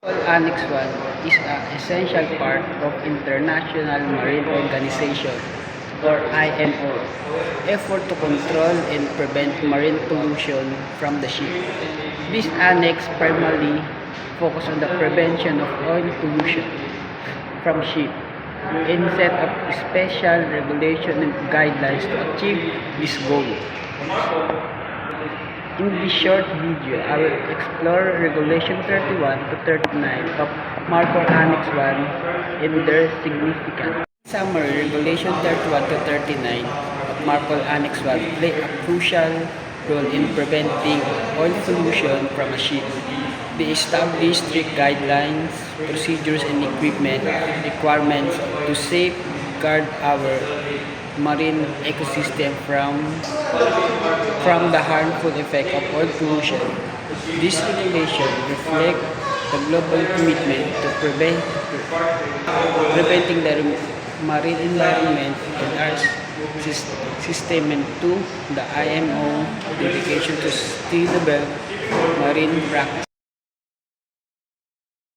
Annex 1 is an essential part of International Marine Organization or IMO effort to control and prevent marine pollution from the ship. This annex primarily focuses on the prevention of oil pollution from ship and set up special regulation and guidelines to achieve this goal. In this short video, I will explore Regulation 31 to 39 of MARPOL Annex 1 and their significance. In summary, Regulation 31 to 39 of MARPOL Annex 1 play a crucial role in preventing oil pollution from a ship. They establish strict guidelines, procedures, and equipment requirements to safeguard our marine ecosystem from the harmful effect of oil pollution. This regulation reflects the global commitment to preventing the marine environment and our system and to the IMO dedication to sustainable marine practice.